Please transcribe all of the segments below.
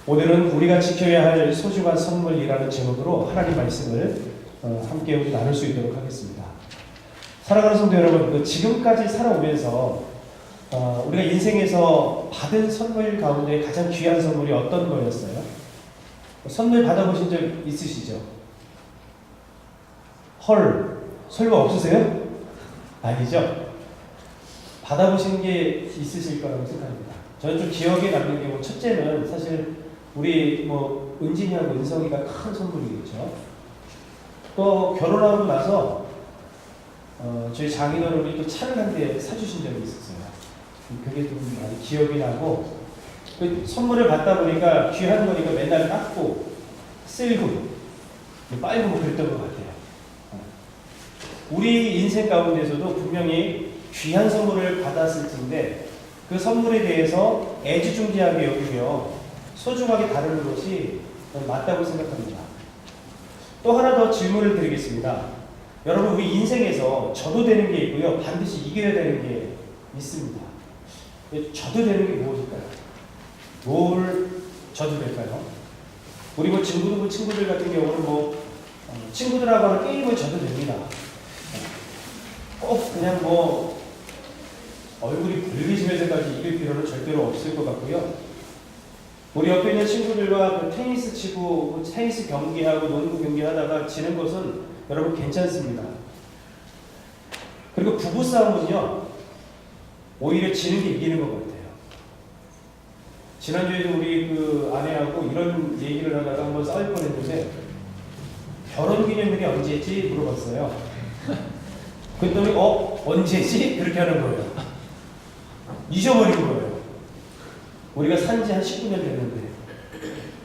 오늘은 우리가 지켜야 할 소중한 선물이라는 제목으로 하나님 말씀을 함께 우리 나눌 수 있도록 하겠습니다. 사랑하는 성도 여러분, 지금까지 살아오면서 우리가 인생에서 받은 선물 가운데 가장 귀한 선물이 어떤 거였어요? 선물 받아보신 적 있으시죠? 헐, 설마 없으세요? 아니죠? 받아보신 게 있으실 거라고 생각합니다. 저는 좀 기억에 남는 게 첫째는 사실 우리 은진이하고 은성이가 큰 선물이겠죠. 또 결혼하고 나서 저희 장인어른이 또 차를 한 대 사주신 적이 있었어요. 그게 좀 많이 기억이 나고, 그 선물을 받다 보니까 귀한 거니까 맨날 닦고 쓸고 빨고 그랬던 것 같아요. 우리 인생 가운데서도 분명히 귀한 선물을 받았을 텐데 그 선물에 대해서 애지중지하게 여기며 소중하게 다루는 것이 맞다고 생각합니다. 또 하나 더 질문을 드리겠습니다. 여러분, 우리 인생에서 져도 되는 게 있고요, 반드시 이겨야 되는 게 있습니다. 져도 되는 게 무엇일까요? 뭘 져도 될까요? 우리 친구들 같은 경우는 친구들하고 하는 게임을 져도 됩니다. 꼭 그냥 얼굴이 붉으시면서까지 이길 필요는 절대로 없을 것 같고요. 우리 옆에 있는 친구들과 테니스 치고 테니스 경기하고 농구 경기하다가 지는 것은 여러분 괜찮습니다. 그리고 부부싸움은요, 오히려 지는 게 이기는 것 같아요. 지난주에도 우리 아내하고 이런 얘기를 하다가 한번 싸울 뻔했는데 결혼기념일이 언제지? 물어봤어요. 그랬더니 언제지? 그렇게 하는 거예요. 잊어버린 거예요. 우리가 산지 한 19년 됐는데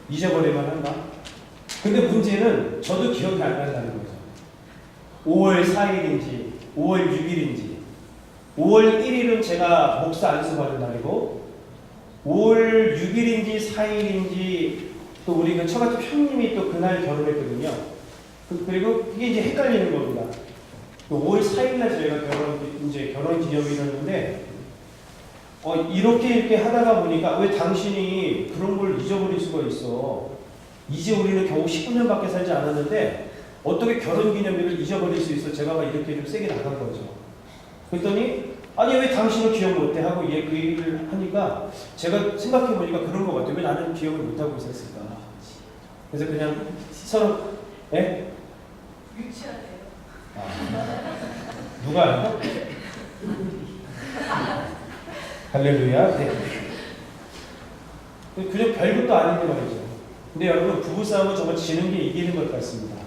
잊어버리면 한가? 근데 문제는 저도 기억이 안 난다는 거죠. 5월 4일인지 5월 6일인지 5월 1일은 제가 목사 안수 받은 날이고 5월 6일인지 4일인지 또 우리 처갓집 형님이 또 그날 결혼했거든요. 그리고 그게 이제 헷갈리는 겁니다. 5월 4일날 저희가 결혼 기념일이었는데 이렇게 하다가 보니까 왜 당신이 그런 걸 잊어버릴 수가 있어? 이제 우리는 겨우 19년밖에 살지 않았는데 어떻게 결혼 기념일을 잊어버릴 수 있어? 제가 이렇게 좀 세게 나간 거죠. 그랬더니 아니 왜 당신은 기억 못해? 하고 그 얘기를 하니까 제가 생각해 보니까 그런 것 같아요. 왜 나는 기억을 못하고 있었을까? 그래서 그냥 서로 유치하네요. 누가요? 할렐루야. 네. 그냥 별것도 아닌데 말이죠. 근데 여러분, 부부싸움은 정말 지는 게 이기는 것 같습니다.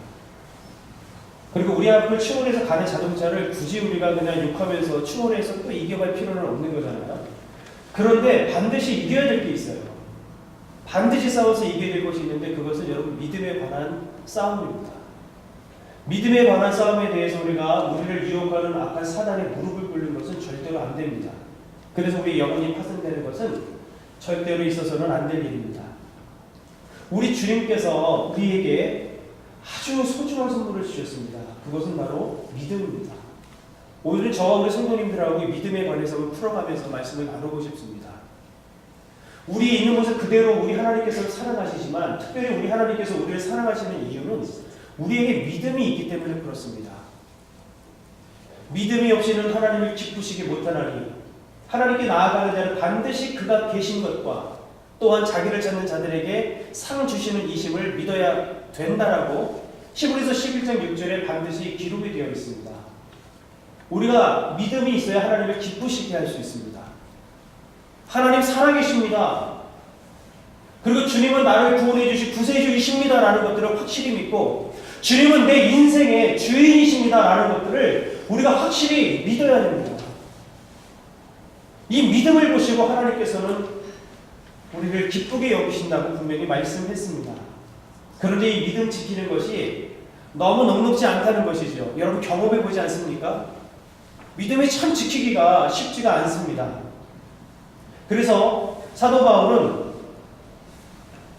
그리고 우리 앞을 추월해서 가는 자동차를 굳이 우리가 그냥 욕하면서 추월해서 또 이겨갈 필요는 없는 거잖아요. 그런데 반드시 이겨야 될 게 있어요. 반드시 싸워서 이겨야 될 것이 있는데 그것은 여러분 믿음에 관한 싸움입니다. 믿음에 관한 싸움에 대해서 우리를 유혹하는 악한 사단의 무릎을 꿇는 것은 절대로 안 됩니다. 그래서 우리 영혼이 파손되는 것은 절대로 있어서는 안 될 일입니다. 우리 주님께서 우리에게 아주 소중한 선물을 주셨습니다. 그것은 바로 믿음입니다. 오늘 저와 우리 성도님들하고 믿음에 관해서 풀어가면서 말씀을 나누고 싶습니다. 우리 있는 곳에 그대로 우리 하나님께서 사랑하시지만 특별히 우리 하나님께서 우리를 사랑하시는 이유는 우리에게 믿음이 있기 때문에 그렇습니다. 믿음이 없이는 하나님을 기쁘시게 못하나니 하나님께 나아가는 자는 반드시 그가 계신 것과 또한 자기를 찾는 자들에게 상 주시는 이심을 믿어야 된다라고 히브리서 11장 6절에 반드시 기록이 되어 있습니다. 우리가 믿음이 있어야 하나님을 기쁘시게 할 수 있습니다. 하나님 살아계십니다. 그리고 주님은 나를 구원해 주시 구세주이십니다라는 것들을 확실히 믿고 주님은 내 인생의 주인이십니다라는 것들을 우리가 확실히 믿어야 됩니다. 이 믿음을 보시고 하나님께서는 우리를 기쁘게 여기신다고 분명히 말씀했습니다. 그런데 이 믿음 지키는 것이 너무 넉넉지 않다는 것이죠. 여러분 경험해 보지 않습니까? 믿음이 참 지키기가 쉽지가 않습니다. 그래서 사도 바울은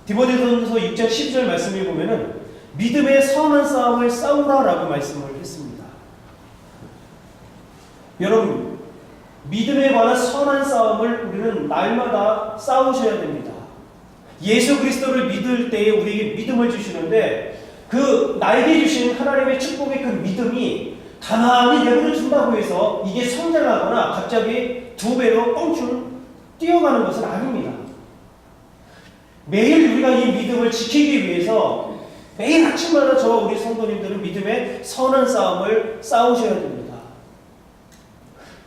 디모데전서 6장 10절 말씀을 보면은 믿음의 선한 싸움을 싸우라라고 말씀을 했습니다. 여러분, 믿음에 관한 선한 싸움을 우리는 날마다 싸우셔야 됩니다. 예수 그리스도를 믿을 때에 우리에게 믿음을 주시는데 그 나에게 주신 하나님의 축복의 그 믿음이 가만히 내버려 준다고 해서 이게 성장하거나 갑자기 2배로 뻥충 뛰어가는 것은 아닙니다. 매일 우리가 이 믿음을 지키기 위해서 매일 아침마다 저와 우리 성도님들은 믿음의 선한 싸움을 싸우셔야 됩니다.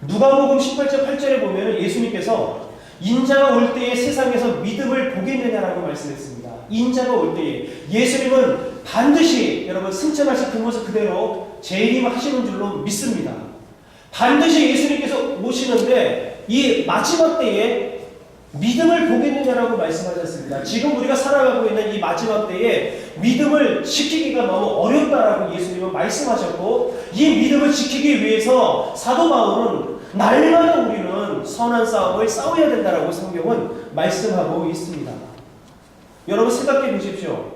누가복음 18절 8절에 보면 예수님께서 인자가 올 때에 세상에서 믿음을 보겠느냐라고 말씀했습니다. 인자가 올 때에 예수님은 반드시 여러분 승천하신 그 모습 그대로 재림하시는 줄로 믿습니다. 반드시 예수님께서 오시는데 이 마지막 때에 믿음을 보겠느냐라고 말씀하셨습니다. 지금 우리가 살아가고 있는 이 마지막 때에 믿음을 지키기가 너무 어렵다라고 예수님은 말씀하셨고 이 믿음을 지키기 위해서 사도 바울은 날마다 우리는 선한 싸움을 싸워야 된다라고 성경은 말씀하고 있습니다. 여러분 생각해 보십시오.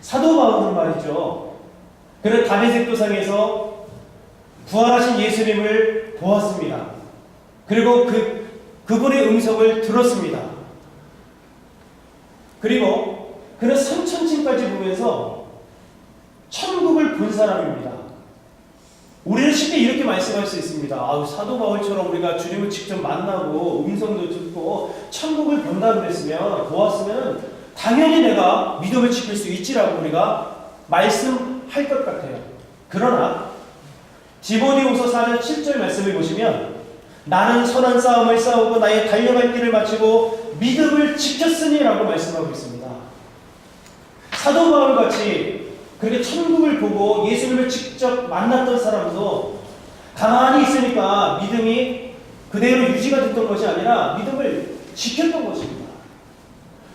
사도 바울은 말이죠. 그는 다메섹 도상에서 부활하신 예수님을 보았습니다. 그리고 그분의 음성을 들었습니다. 그리고 그는 삼천층까지 보면서 천국을 본 사람입니다. 우리는 쉽게 이렇게 말씀할 수 있습니다. 사도 바울처럼 우리가 주님을 직접 만나고 음성도 듣고 천국을 본다고 그랬으면 보았으면 당연히 내가 믿음을 지킬 수 있지라고 우리가 말씀할 것 같아요. 그러나 디모데후서 4장 7절 말씀을 보시면 나는 선한 싸움을 싸우고 나의 달려갈 길을 마치고 믿음을 지켰으니 라고 말씀하고 있습니다. 사도 바울같이 그렇게 천국을 보고 예수님을 직접 만났던 사람도 가만히 있으니까 믿음이 그대로 유지가 됐던 것이 아니라 믿음을 지켰던 것입니다.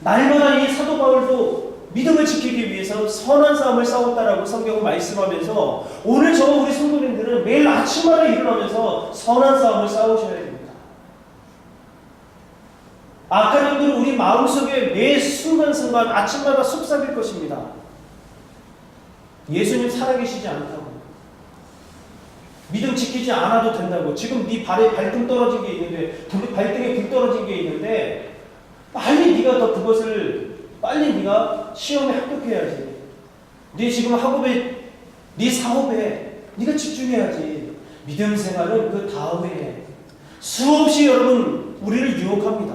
날마다 이 사도 바울도 믿음을 지키기 위해서 선한 싸움을 싸웠다라고 성경은 말씀하면서 오늘 저와 우리 성도님들은 매일 아침마다 일어나면서 선한 싸움을 싸우셔야 됩니다. 악한 영들은 우리 마음속에 매 순간순간 아침마다 속삭일 것입니다. 예수님 살아계시지 않다고, 믿음 지키지 않아도 된다고, 지금 네 발에 발등 떨어진 게 있는데, 발등에 불 떨어진 게 있는데 빨리 네가 더 그것을 빨리 네가 시험에 합격해야지. 네 지금 학업에, 네 사업에 네가 집중해야지. 믿음 생활은 그 다음에 수없이 여러분 우리를 유혹합니다.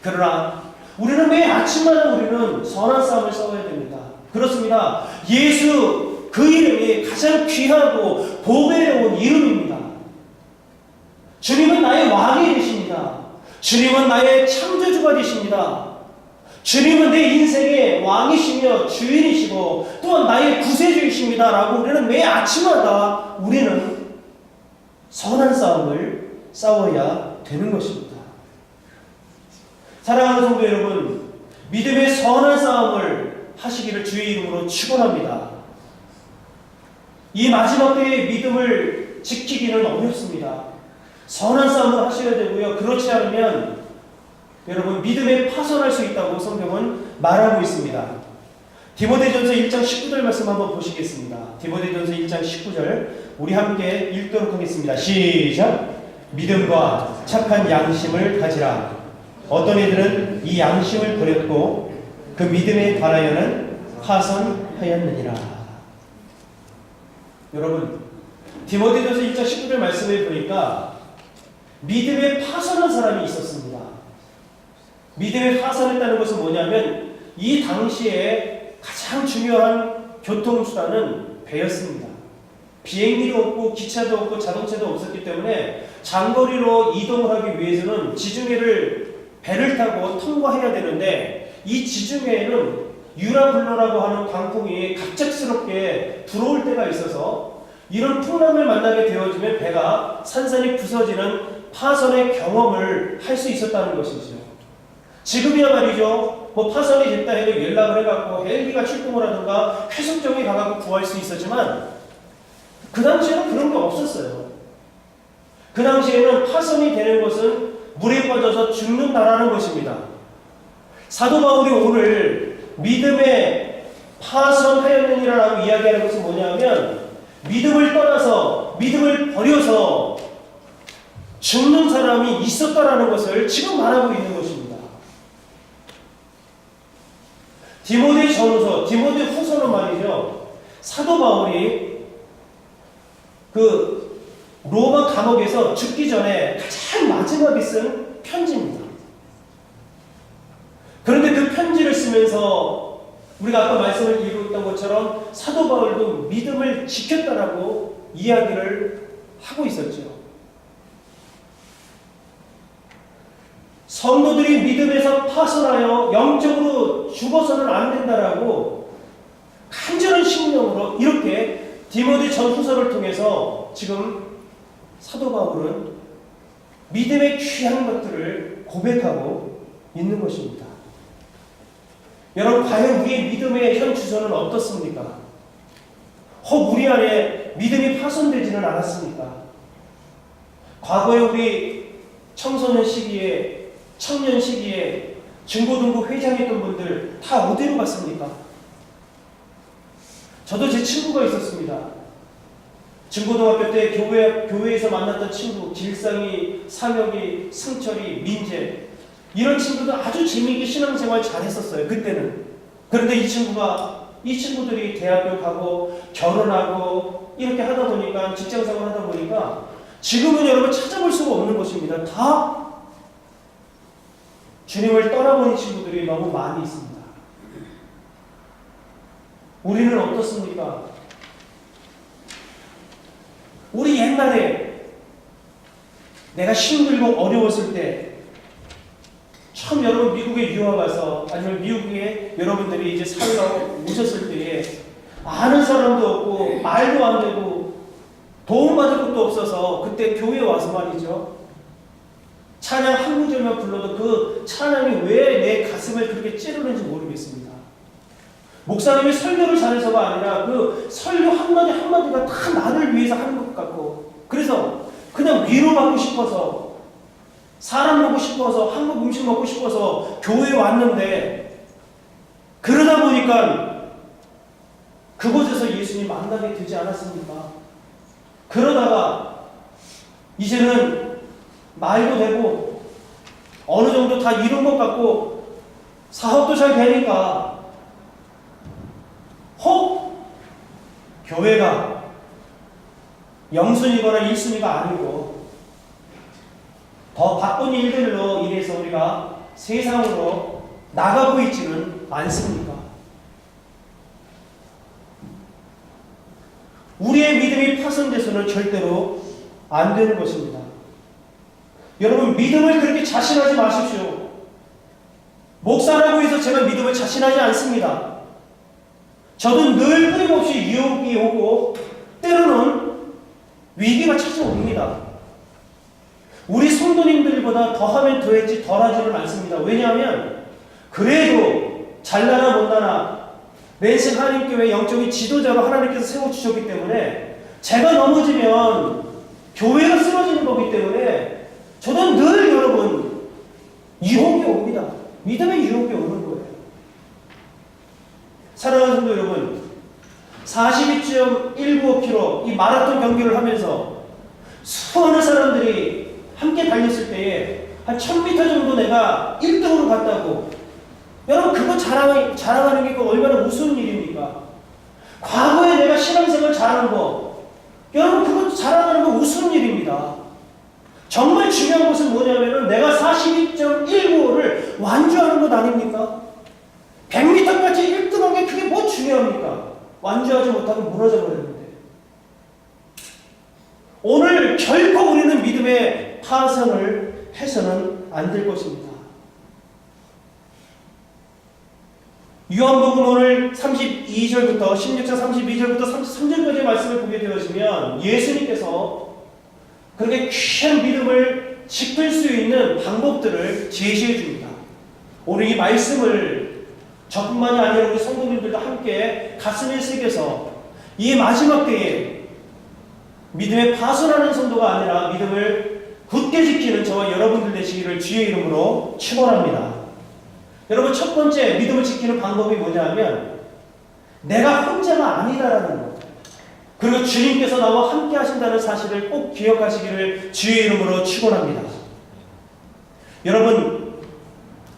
그러나 우리는 매일 아침마다 우리는 선한 싸움을 싸워야 됩니다. 그렇습니다. 예수 그 이름이 가장 귀하고 보배로운 이름입니다. 주님은 나의 왕이 되십니다. 주님은 나의 창조주가 되십니다. 주님은 내 인생의 왕이시며 주인이시고 또한 나의 구세주이십니다. 라고 우리는 매 아침마다 우리는 선한 싸움을 싸워야 되는 것입니다. 사랑하는 성도 여러분, 믿음의 선한 싸움을 하시기를 주의 이름으로 축원합니다. 이 마지막 때의 믿음을 지키기는 어렵습니다. 선한 싸움을 하셔야 되고요. 그렇지 않으면 여러분 믿음에 파손할 수 있다고 성경은 말하고 있습니다. 디모데전서 1장 19절 말씀 한번 보시겠습니다. 디모데전서 1장 19절 우리 함께 읽도록 하겠습니다. 시작! 믿음과 착한 양심을 가지라. 어떤 이들은 이 양심을 버렸고 그 믿음에 관하여는 파손하였느니라. 여러분 디모데전서 1장 19절 말씀을 보니까 믿음에 파손한 사람이 있었습니다. 믿음에 파손했다는 것은 뭐냐면 이 당시에 가장 중요한 교통수단은 배였습니다. 비행기도 없고 기차도 없고 자동차도 없었기 때문에 장거리로 이동을 하기 위해서는 지중해를 배를 타고 통과해야 되는데 이 지중해에는 유라블로라고 하는 광풍이 갑작스럽게 들어올 때가 있어서 이런 풍랑을 만나게 되어지면 배가 산산이 부서지는 파손의 경험을 할 수 있었다는 것이죠. 지금이야 말이죠. 파손이 됐다 해도 연락을 해갖고 헬기가 출동을 하든가 해수정에 가갖고 구할 수 있었지만 그 당시에는 그런 게 없었어요. 그 당시에는 파손이 되는 것은 물에 빠져서 죽는다라는 것입니다. 사도 바울이 오늘 믿음에 파손하였느니라라고 이야기하는 것은 뭐냐면 믿음을 떠나서 믿음을 버려서 죽는 사람이 있었다라는 것을 지금 말하고 있는 것입니다. 디모데 전후서, 디모데 후서는 말이죠. 사도 바울이 그 로마 감옥에서 죽기 전에 가장 마지막에 쓴 편지입니다. 그런데 그 편지를 쓰면서 우리가 아까 말씀을 읽었던 것처럼 사도 바울도 믿음을 지켰다라고 이야기를 하고 있었죠. 성도들이 믿음에서 파손하여 영적으로 죽어서는 안 된다라고 간절한 심령으로 이렇게 디모데 전후서를 통해서 지금 사도 바울은 믿음의 귀한 것들을 고백하고 있는 것입니다. 여러분, 과연 우리의 믿음의 현 주소는 어떻습니까? 혹 우리 안에 믿음이 파손되지는 않았습니까? 과거에 우리 청소년 시기에, 청년 시기에 중고등부 회장했던 분들 다 어디로 갔습니까? 저도 제 친구가 있었습니다. 중고등학교 때 교회에서 만났던 친구, 길상이, 상혁이, 승철이, 민재, 이런 친구들 아주 재미있게 신앙생활 잘했었어요, 그때는. 그런데 이 친구들이 대학교 가고 결혼하고 이렇게 하다 보니까, 직장생활 하다 보니까 지금은 여러분 찾아볼 수가 없는 것입니다. 다 주님을 떠나버린 친구들이 너무 많이 있습니다. 우리는 어떻습니까? 우리 옛날에 내가 힘들고 어려웠을 때, 처음 여러분 미국에 유학 가서, 아니면 미국에 여러분들이 이제 살러 오셨을 때에 아는 사람도 없고 말도 안 되고 도움받을 것도 없어서 그때 교회에 와서 말이죠, 찬양 한 구절만 불러도 그 찬양이 왜 내 가슴을 그렇게 찌르는지 모르겠습니다. 목사님이 설교를 잘해서가 아니라 그 설교 한마디 한마디가 다 나를 위해서 하는 것 같고, 그래서 그냥 위로받고 싶어서, 사람 보고 싶어서, 한국 음식 먹고 싶어서 교회에 왔는데, 그러다 보니까 그곳에서 예수님 만나게 되지 않았습니까? 그러다가 이제는 말도 되고 어느 정도 다 이룬 것 같고 사업도 잘 되니까 혹 교회가 영순이거나 1순위가 아니고 더 바쁜 일들로 인해서 우리가 세상으로 나가고 있지는 않습니까? 우리의 믿음이 파손돼서는 절대로 안 되는 것입니다. 여러분, 믿음을 그렇게 자신하지 마십시오. 목사라고 해서 제가 믿음을 자신하지 않습니다. 저도 늘 끊임없이 유혹이 오고 때로는 위기가 찾아옵니다. 우리 성도님들보다 더하면 더했지 덜하지는 않습니다. 왜냐하면 그래도 잘나나 못나나 랜슨 하나님교회 영적인 지도자로 하나님께서 세워주셨기 때문에, 제가 넘어지면 교회가 쓰러지는 거기 때문에 저는 늘 여러분 유혹이 옵니다. 믿음의 유혹이 오는 거예요. 사랑하는 성도 여러분, 42.195km 이 마라톤 경기를 하면서 수많은 사람들이 함께 달렸을 때에 한 1000m 정도 내가 1등으로 갔다고, 여러분 그거 자랑하는 게 얼마나 무서운 일입니까? 과거에 내가 신앙생활 잘하는 거, 여러분 그거 자랑하는 거 우스운 일입니다. 정말 중요한 것은 뭐냐면은 내가 42.195를 완주하는 것 아닙니까? 100m까지 1등한 게 그게 뭐 중요합니까? 완주하지 못하면 무너져 버렸는데. 오늘 결코 우리는 믿음의 파선을 해서는 안 될 것입니다. 요한복음 오늘 32절부터 16장 32절부터 33절까지의 말씀을 보게 되어지면 예수님께서 그렇게 귀한 믿음을 지킬 수 있는 방법들을 제시해 줍니다. 오늘 이 말씀을 저뿐만이 아니라 우리 성도님들도 함께 가슴에 새겨서 이 마지막 때에 믿음에 파손하는 성도가 아니라 믿음을 굳게 지키는 저와 여러분들 되시기를 주의 이름으로 축원합니다. 여러분, 첫 번째 믿음을 지키는 방법이 뭐냐면 내가 혼자가 아니다라는 것, 그리고 주님께서 나와 함께 하신다는 사실을 꼭 기억하시기를 주의 이름으로 축원합니다. 여러분,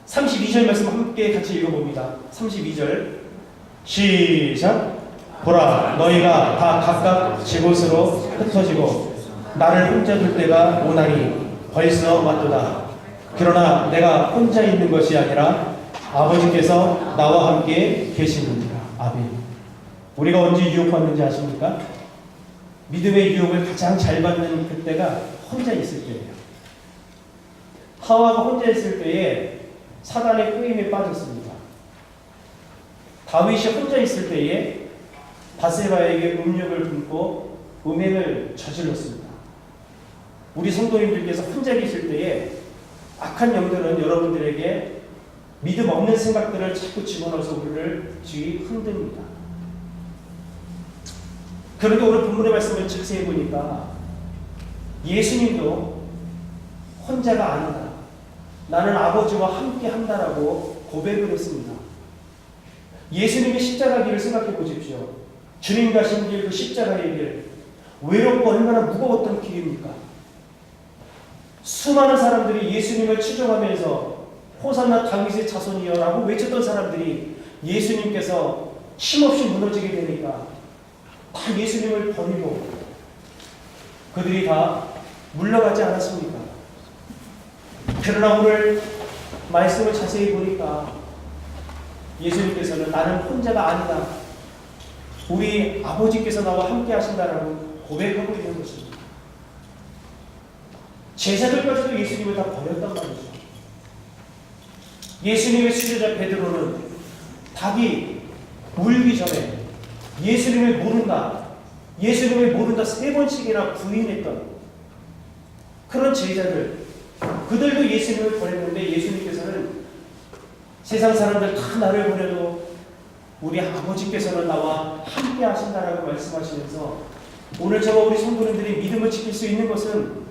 32절 말씀 함께 같이 읽어봅니다. 32절 시작. 보라, 너희가 다 각각 제 곳으로 흩어지고 나를 혼자 둘 때가 오나니 벌써 왔도다. 그러나 내가 혼자 있는 것이 아니라 아버지께서 나와 함께 계시느니라. 아멘. 우리가 언제 유혹받는지 아십니까? 믿음의 유혹을 가장 잘 받는 그때가 혼자 있을 때예요. 하와가 혼자 있을 때에 사단의 꾀임에 빠졌습니다. 다윗이 혼자 있을 때에 바세바에게 음욕을 품고 음행을 저질렀습니다. 우리 성도님들께서 혼자 계실 때에 악한 영들은 여러분들에게 믿음 없는 생각들을 자꾸 집어넣어서 우리를 뒤 흔듭니다. 그런데 오늘 본문의 말씀을 자세히 보니까 예수님도 혼자가 아니다. 나는 아버지와 함께 한다라고 고백을 했습니다. 예수님의 십자가 길을 생각해 보십시오. 주님 가신 길, 그 십자가의 길, 외롭고 얼마나 무거웠던 길입니까? 수많은 사람들이 예수님을 추종하면서 호산나 다윗의 자손이여라고 외쳤던 사람들이 예수님께서 힘없이 무너지게 되니까 다 예수님을 버리고 그들이 다 물러가지 않았습니까? 그러나 오늘 말씀을 자세히 보니까 예수님께서는 나는 혼자가 아니다. 우리 아버지께서 나와 함께 하신다라고 고백하고 있는 것입니다. 제자들까지도 예수님을 다 버렸단 말이죠. 예수님의 수제자 베드로는 닭이 울기 전에 예수님을 모른다. 예수님을 모른다 3번씩이나 부인했던 그런 제자들, 그들도 예수님을 버렸는데 예수님께서는 세상 사람들 다 나를 버려도 우리 아버지께서는 나와 함께 하신다라고 말씀하시면서 오늘 저와 우리 성도님들이 믿음을 지킬 수 있는 것은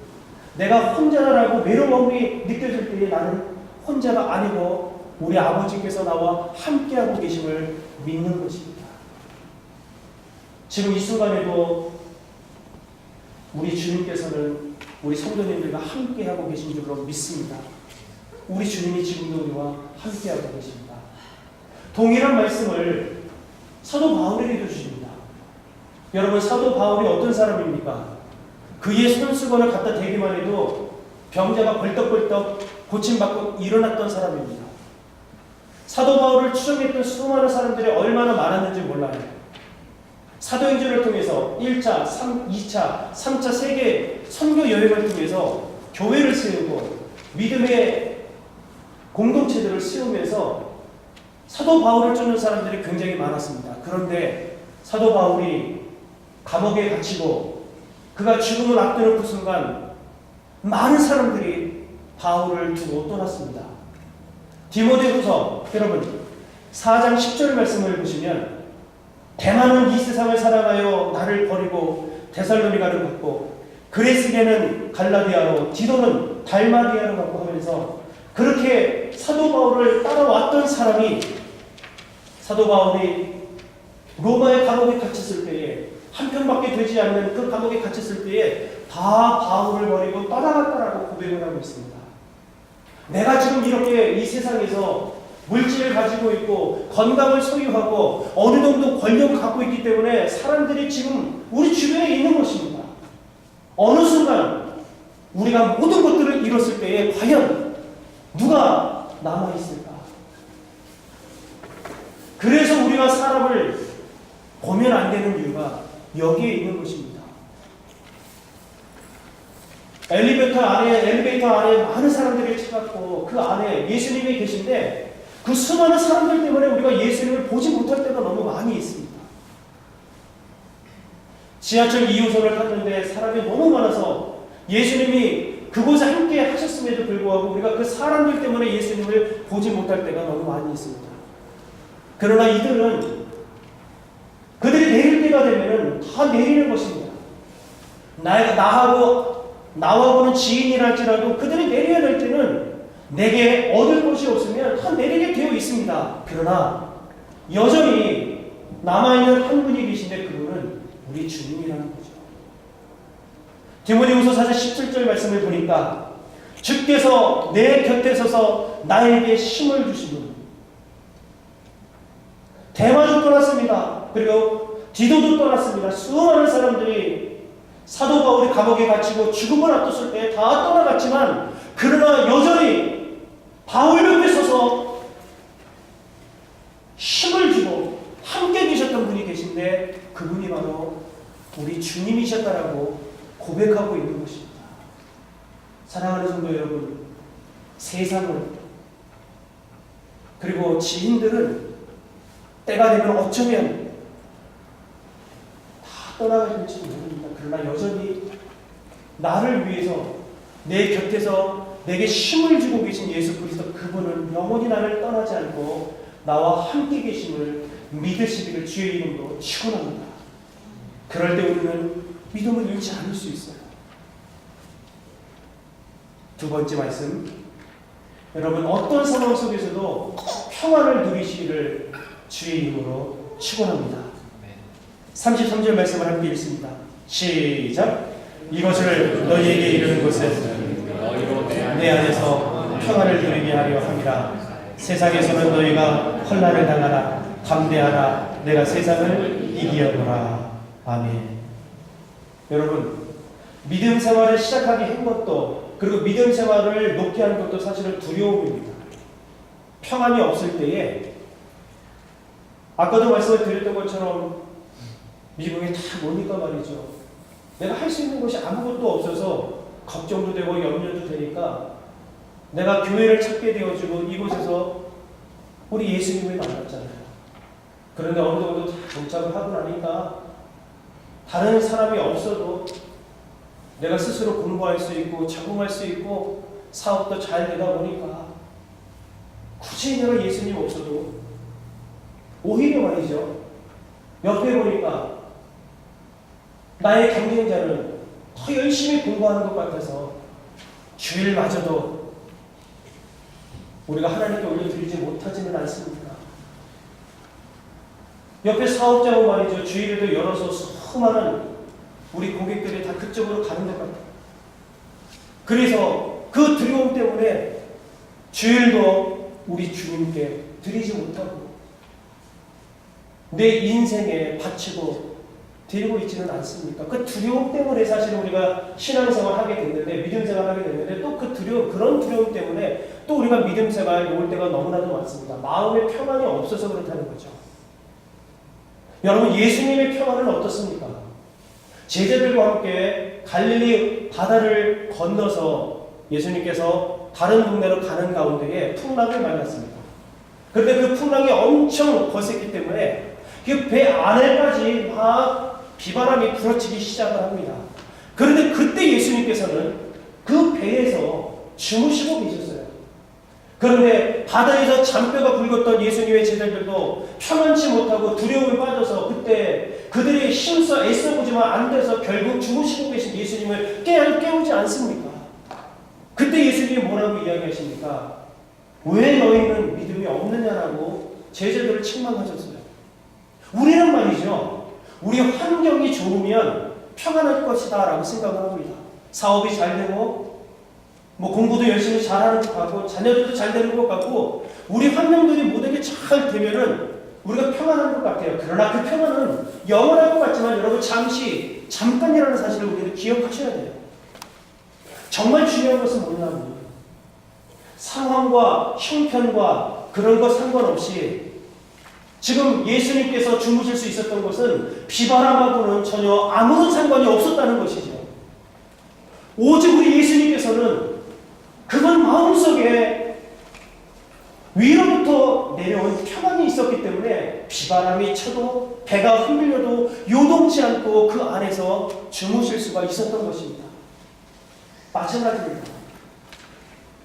내가 혼자라고 외로움이 느껴질 때에 나는 혼자가 아니고 우리 아버지께서 나와 함께하고 계심을 믿는 것입니다. 지금 이 순간에도 우리 주님께서는 우리 성도님들과 함께하고 계신 줄로 믿습니다. 우리 주님이 지금도 우리와 함께하고 계십니다. 동일한 말씀을 사도 바울에게도 주십니다. 여러분, 사도 바울이 어떤 사람입니까? 그의 손수건을 갖다 대기만 해도 병자가 벌떡벌떡 고침받고 일어났던 사람입니다. 사도 바울을 추종했던 수많은 사람들이 얼마나 많았는지 몰라요. 사도행전을 통해서 1차, 2차, 3차 세계 선교 여행을 통해서 교회를 세우고 믿음의 공동체들을 세우면서 사도 바울을 쫓는 사람들이 굉장히 많았습니다. 그런데 사도 바울이 감옥에 갇히고 그가 죽음을 앞두는 그 순간 많은 사람들이 바울을 두고 떠났습니다. 디모데후서 여러분 4장 10절 말씀을 보시면 대만은 이 세상을 사랑하여 나를 버리고 데살로니가를 갔고 그레스게는 갈라디아로 디도는 달마디아로 갔고 하면서 그렇게 사도 바울을 따라왔던 사람이 사도 바울이 로마의 감옥에 갇혔을 때에 한 편밖에 되지 않는 그 감옥에 갇혔을 때에 다 바울을 버리고 떠나갔다라고 고백을 하고 있습니다. 내가 지금 이렇게 이 세상에서 물질을 가지고 있고 건강을 소유하고 어느 정도 권력을 갖고 있기 때문에 사람들이 지금 우리 주변에 있는 것입니다. 어느 순간 우리가 모든 것들을 잃었을 때에 과연 누가 남아있을까? 그래서 우리가 사람을 보면 안 되는 이유가 여기에 있는 것입니다. 엘리베이터 안에 많은 사람들이 차갖고 그 안에 예수님이 계신데 그 수많은 사람들 때문에 우리가 예수님을 보지 못할 때가 너무 많이 있습니다. 지하철 2호선을 탔는데 사람이 너무 많아서 예수님이 그곳에 함께 하셨음에도 불구하고 우리가 그 사람들 때문에 예수님을 보지 못할 때가 너무 많이 있습니다. 그러나 이들은 그들이 내릴 때가 되면 다 내리는 것입니다. 나하고는 지인이랄지라도 그들이 내려야 될 때는 내게 얻을 것이 없으면 다 내리게 되어 있습니다. 그러나 여전히 남아있는 한 분이 계신데 그분은 우리 주님이라는 거죠. 디모데후서 4장 17절 말씀을 보니까 주께서 내 곁에 서서 나에게 힘을 주시는 대마도 떠났습니다. 그리고 디도도 떠났습니다. 수많은 사람들이 사도 바울이 감옥에 갇히고 죽음을 앞뒀을 때 다 떠나갔지만 그러나 여전히 바울 옆에 서서 힘을 주고 함께 계셨던 분이 계신데 그분이 바로 우리 주님이셨다라고 고백하고 있는 것입니다. 사랑하는 성도 여러분, 세상은 그리고 지인들은 때가 되면 어쩌면 다 떠나게 될지 모릅니다. 그러나 여전히 나를 위해서 내 곁에서 내게 힘을 주고 계신 예수 그리스도 그분은 영원히 나를 떠나지 않고 나와 함께 계심을 믿으시기를 주의 이름으로 축원합니다. 그럴 때 우리는 믿음을 잃지 않을 수 있어요. 두 번째 말씀, 여러분 어떤 상황 속에서도 평안을 누리시기를 주의 이름으로 축원합니다. 33절 말씀을 함께 읽습니다. 시작. 이것을 너희에게 이르는 것은 내 안에서 평안을 누리게 하려 함이라. 세상에서는 너희가 혼란을 당하라. 담대하라. 내가 세상을 이기었노라. 아멘. 여러분, 믿음 생활을 시작하기 한 것도 그리고 믿음 생활을 높게 하는 것도 사실은 두려움입니다. 평안이 없을 때에 아까도 말씀을 드렸던 것처럼 미국에 다 오니까 말이죠. 내가 할 수 있는 것이 아무것도 없어서 걱정도 되고 염려도 되니까 내가 교회를 찾게 되어지고 이곳에서 우리 예수님을 만났잖아요. 그런데 어느 정도 정착을 하고 나니까 다른 사람이 없어도 내가 스스로 공부할 수 있고 적응할 수 있고 사업도 잘 되다 보니까 굳이 내가 예수님 없어도 오히려 말이죠. 옆에 보니까 나의 경쟁자는 더 열심히 공부하는 것 같아서 주일마저도 우리가 하나님께 올려드리지 못하지는 않습니까? 옆에 사업자고 말이죠. 주일에도 열어서 수많은 우리 고객들이 다 그쪽으로 가는 것 같아요. 그래서 그 두려움 때문에 주일도 우리 주님께 드리지 못하고 내 인생에 바치고 드리고 있지는 않습니까? 그 두려움 때문에 사실 우리가 신앙생활 하게 됐는데 믿음생활 하게 됐는데 또 그 두려움, 그런 두려움 때문에 또 우리가 믿음생활 올 때가 너무나도 많습니다. 마음의 평안이 없어서 그렇다는 거죠. 여러분, 예수님의 평안은 어떻습니까? 제자들과 함께 갈릴리 바다를 건너서 예수님께서 다른 동네로 가는 가운데에 풍랑을 만났습니다. 그런데 그 풍랑이 엄청 거셌기 때문에 그 배 안에까지 막 비바람이 불어치기 시작을 합니다. 그런데 그때 예수님께서는 그 배에서 주무시고 계셨어요. 그런데 바다에서 잔뼈가 굵었던 예수님의 제자들도 편안치 못하고 두려움에 빠져서 그때 그들이 힘써 애써보지만 안 돼서 결국 주무시고 계신 예수님을 깨우지 않습니까? 그때 예수님이 뭐라고 이야기하십니까? 왜 너희는 믿음이 없느냐라고 제자들을 책망하셨어요. 우리는 말이죠. 우리 환경이 좋으면 평안할 것이다 라고 생각을 합니다. 사업이 잘 되고 공부도 열심히 잘하는 것 같고 자녀들도 잘 되는 것 같고 우리 환경들이 모든 게 잘 되면은 우리가 평안한 것 같아요. 그러나 그 평안은 영원할 것 같지만 여러분 잠깐이라는 사실을 우리는 기억하셔야 돼요. 정말 중요한 것은 뭐냐면 상황과 형편과 그런 것 상관없이 지금 예수님께서 주무실 수 있었던 것은 비바람하고는 전혀 아무런 상관이 없었다는 것이죠. 오직 우리 예수님께서는 그분 마음속에 위로부터 내려온 평안이 있었기 때문에 비바람이 쳐도 배가 흔들려도 요동치 않고 그 안에서 주무실 수가 있었던 것입니다. 마찬가지입니다.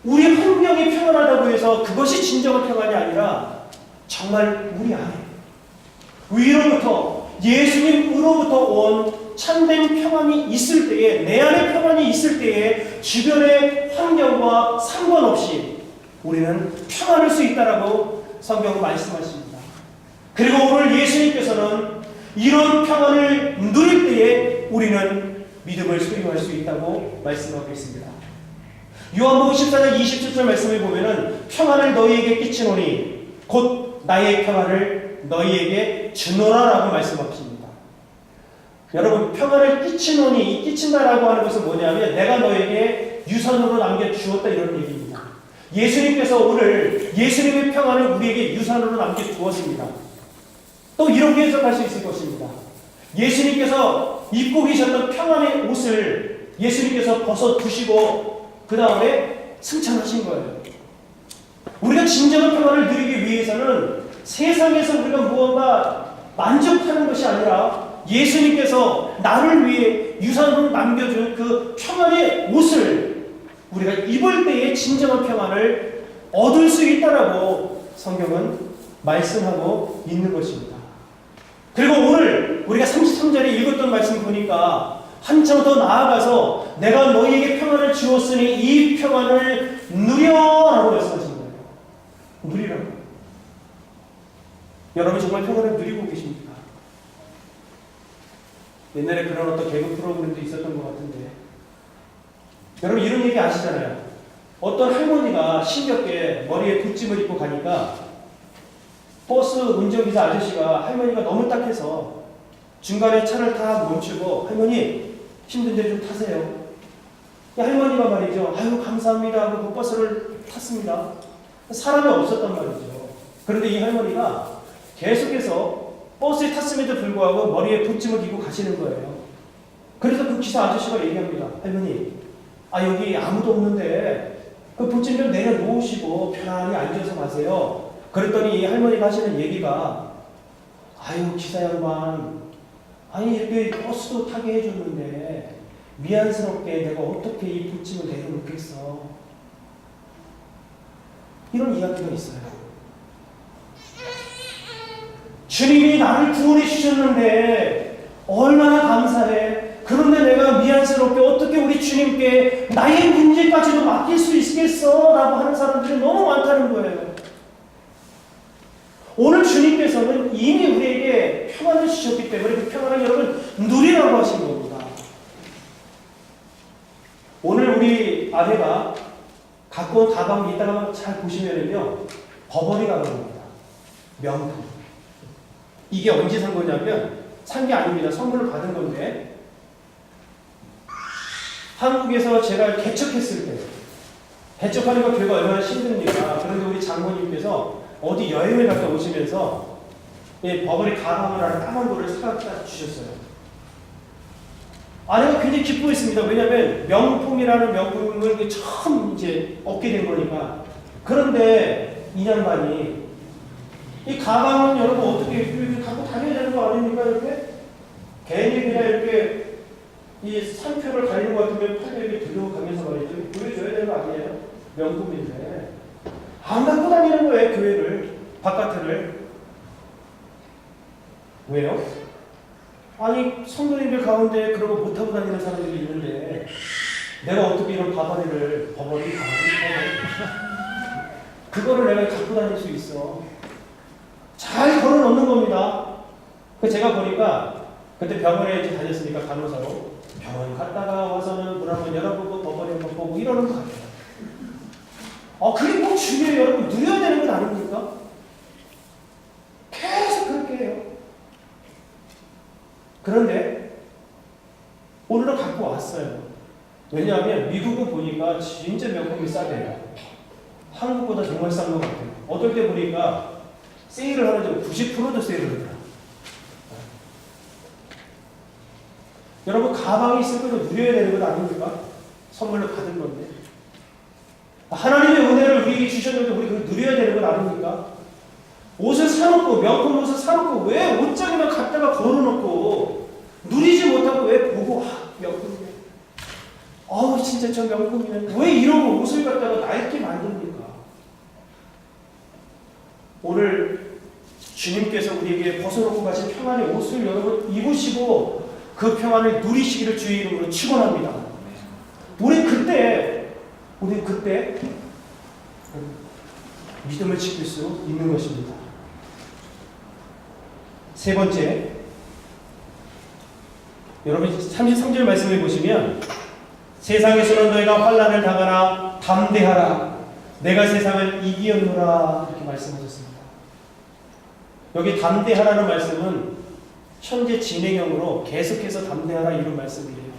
우리 환경이 평안하다고 해서 그것이 진정한 평안이 아니라 정말 우리 안에 위로부터 예수님으로부터 온 참된 평안이 있을 때에 내 안에 평안이 있을 때에 주변의 환경과 상관없이 우리는 평안할 수 있다라고 성경은 말씀하십니다. 그리고 오늘 예수님께서는 이런 평안을 누릴 때에 우리는 믿음을 소유할 수 있다고 말씀하고 있습니다. 요한복음 14장 27절 말씀을 보면은 평안을 너희에게 끼치노니 곧 나의 평안을 너희에게 주노라라고 말씀하십니다. 여러분, 평안을 끼치노니, 이 끼친다라고 하는 것은 뭐냐면 내가 너에게 유산으로 남겨주었다 이런 얘기입니다. 예수님께서 오늘 예수님의 평안을 우리에게 유산으로 남겨주었습니다. 또 이렇게 해석할 수 있을 것입니다. 예수님께서 입고 계셨던 평안의 옷을 예수님께서 벗어두시고 그 다음에 승천하신 거예요. 우리가 진정한 평안을 누리기 위해서는 세상에서 우리가 무언가 만족하는 것이 아니라 예수님께서 나를 위해 유산으로 남겨준 그 평안의 옷을 우리가 입을 때에 진정한 평안을 얻을 수 있다라고 성경은 말씀하고 있는 것입니다. 그리고 오늘 우리가 33절에 읽었던 말씀 보니까 한참 더 나아가서 내가 너희에게 평안을 주었으니 이 평안을 누려라고 말씀하신 거예요. 누리라고. 여러분 정말 평안을 누리고 계십니까? 옛날에 그런 어떤 개그 프로그램도 있었던 것 같은데 여러분 이런 얘기 아시잖아요. 어떤 할머니가 신겹게 머리에 붓짐을 입고 가니까 버스 운전기사 아저씨가 할머니가 너무 딱해서 중간에 차를 다 멈추고 할머니 힘든데 좀 타세요. 할머니가 말이죠. 아유 감사합니다 하고 그 버스를 탔습니다. 사람이 없었단 말이죠. 그런데 이 할머니가 계속해서 버스에 탔음에도 불구하고 머리에 붓짐을 입고 가시는 거예요. 그래서 그 기사 아저씨가 얘기합니다. 할머니, 여기 아무도 없는데 그 붓짐 좀 내려놓으시고 편안히 앉아서 가세요. 그랬더니 이 할머니가 하시는 얘기가 아유 기사 양반, 아니 이렇게 버스도 타게 해줬는데 미안스럽게 내가 어떻게 이 붓짐을 내려놓겠어. 이런 이야기가 있어요. 주님이 나를 구원해 주셨는데 얼마나 감사해. 그런데 내가 미안스럽게 어떻게 우리 주님께 나의 문제까지도 맡길 수 있겠어? 라고 하는 사람들이 너무 많다는 거예요. 오늘 주님께서는 이미 우리에게 평안을 주셨기 때문에 그 평안을 여러분 누리라고 하신 겁니다. 오늘 우리 아내가 갖고 온 가방이 이따가 잘 보시면은요, 버버리 가방입니다. 명품. 이게 언제 산 거냐면 산 게 아닙니다. 선물을 받은 건데 한국에서 제가 개척했을 때 개척하는 거 교회가 얼마나 힘듭니까? 그런데 우리 장모님께서 어디 여행을 갔다 오시면서 버버리 가방을 하나 까만 거를 사갖다 주셨어요. 아내가 굉장히 기뻐했습니다. 왜냐하면 명품이라는 명품을 처음 이제 얻게 된 거니까. 그런데 이 양반이 이 가방은 여러분 어떻게 갖고 다녀야 되는 거 아닙니까? 이렇게 괜히 그냥 이렇게 이 상표를 가리는 것 같으면 팔에 이렇게 들고 가면서 말이죠. 보여줘야 되는 거 아니에요? 명품인데 안 갖고 다니는 거예요. 교회를, 바깥을. 왜요? 아니 성도님들 가운데 그런 거 못하고 다니는 사람들이 있는데 내가 어떻게 이런 버버리 가방을 그거를 내가 갖고 다닐 수 있어. 잘 걸어놓는 겁니다. 제가 보니까 그때 병원에 이제 다녔으니까 간호사로 병원 갔다가 와서는 문 한번 열어보고 버버리 한번 보고 이러는 거 같아요. 그게 꼭 중요해요. 여러분 누려야 되는 건 아닙니까? 계속 그렇게 해요. 그런데 오늘은 갖고 왔어요. 왜냐하면 미국은 보니까 진짜 명품이 싸대요. 한국보다 정말 싼 것 같아요. 어떨 때 보니까 세일을 하는데 90%도 세일을 하더라. 여러분 가방이 있을 때도 누려야 되는 건 아닙니까? 선물로 받은 건데. 하나님의 은혜를 우리에게 주셨는데 우리 그걸 누려야 되는 건 아닙니까? 옷을 사놓고 명품 옷을 사놓고 왜 옷장에만 갖다가 걸어놓고 누리지 못하고 왜 보고 명품이네. 진짜 저 명품이네. 왜 이런 옷을 갖다가 낡게 만듭니까? 오늘 주님께서 우리에게 벗어놓고 가신 평안의 옷을 여러분 입으시고 그 평안을 누리시기를 주의 이름으로 축원합니다. 우리 그때 믿음을 지킬 수 있는 것입니다. 세 번째, 여러분 33절 말씀을 보시면 세상에서는 너희가 환난을 당하나 담대하라. 내가 세상을 이기었노라. 이렇게 말씀하셨습니다. 여기 담대하라는 말씀은 현재 진행형으로 계속해서 담대하라 이런 말씀이에요.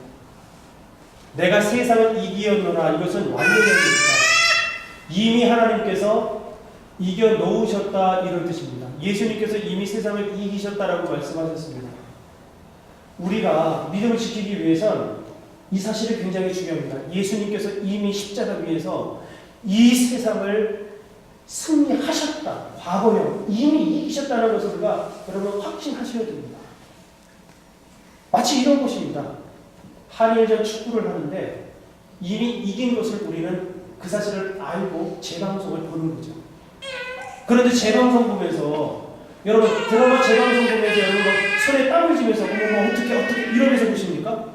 내가 세상을 이기었노라. 이것은 완료형입니다. 이미 하나님께서 이겨놓으셨다 이런 뜻입니다. 예수님께서 이미 세상을 이기셨다라고 말씀하셨습니다. 우리가 믿음을 지키기 위해선 이 사실이 굉장히 중요합니다. 예수님께서 이미 십자가 위에서 이 세상을 승리하셨다. 과거형 이미 이기셨다는 것을 우리가 여러분 확신하셔야 됩니다. 마치 이런 것입니다. 한일전 축구를 하는데 이미 이긴 것을 우리는 그 사실을 알고 재방송을 보는 거죠. 그런데 재방송 보면서 여러분 드라마 재방송 보면서 여러분 손에 땀을 쥐면서 어떻게 이러면서 보십니까?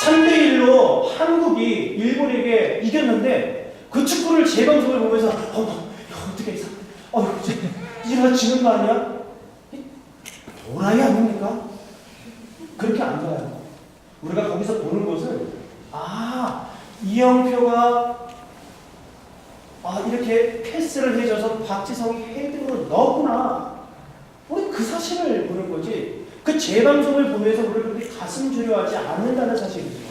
3대1로 한국이 일본에게 이겼는데 그 축구를 재방송을 보면서 어떻게 이러다 지는 거 아니야? 도라이 아닙니까? 그렇게 안 봐요. 우리가 거기서 보는 것은 이영표가 이렇게 패스를 해줘서 박지성이 헤딩으로 넣었구나. 우리 그 사실을 보는 거지. 그 재방송을 보면서 우리가 그렇게 가슴 졸여하지 않는다는 사실이죠.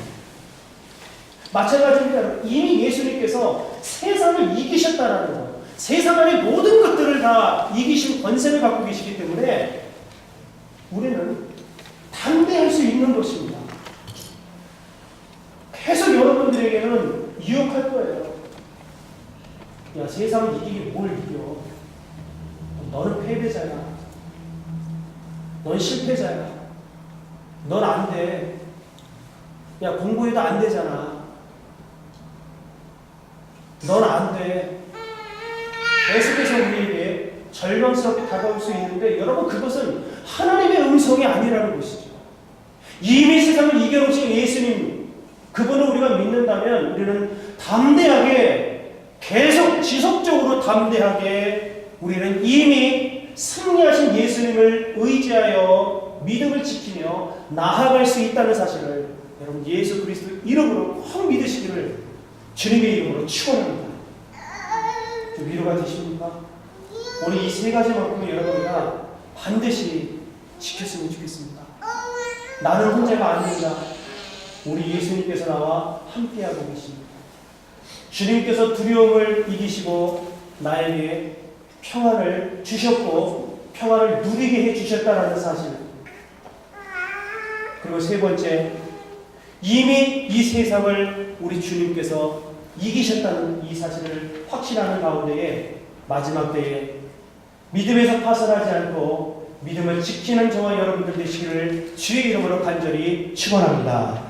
마찬가지입니다. 이미 예수님께서 세상을 이기셨다라는 거. 세상 안의 모든 것들을 다 이기신 권세를 갖고 계시기 때문에 우리는 담대할 수 있는 것입니다. 계속 여러분들에게는 유혹할 거예요. 야, 세상 이기기 뭘 이겨? 너는 패배자야. 넌 실패자야. 넌 안 돼. 야, 공부해도 안 되잖아. 넌 안 돼. 계속해서 우리에게 절망스럽게 다가올 수 있는데 여러분 그것은 하나님의 음성이 아니라는 것이죠. 이미 세상을 이겨놓으신 예수님 그분을 우리가 믿는다면 우리는 담대하게 계속 지속적으로 담대하게 우리는 이미 승리하신 예수님을 의지하여 믿음을 지키며 나아갈 수 있다는 사실을 여러분 예수 그리스도 이름으로 꼭 믿으시기를 주님의 이름으로 축원합니다. 좀 위로가 되십니까? 오늘 이 세 가지만큼 여러분과 반드시 지켰으면 좋겠습니다. 나는 혼자가 아닙니다. 우리 예수님께서 나와 함께하고 계십니다. 주님께서 두려움을 이기시고 나에게 평안을 주셨고 평안을 누리게 해주셨다는 사실. 그리고 세 번째, 이미 이 세상을 우리 주님께서 이기셨다는 이 사실을 확신하는 가운데에 마지막 때에 믿음에서 파산하지 않고 믿음을 지키는 저와 여러분들 되시기를 주의 이름으로 간절히 축원합니다.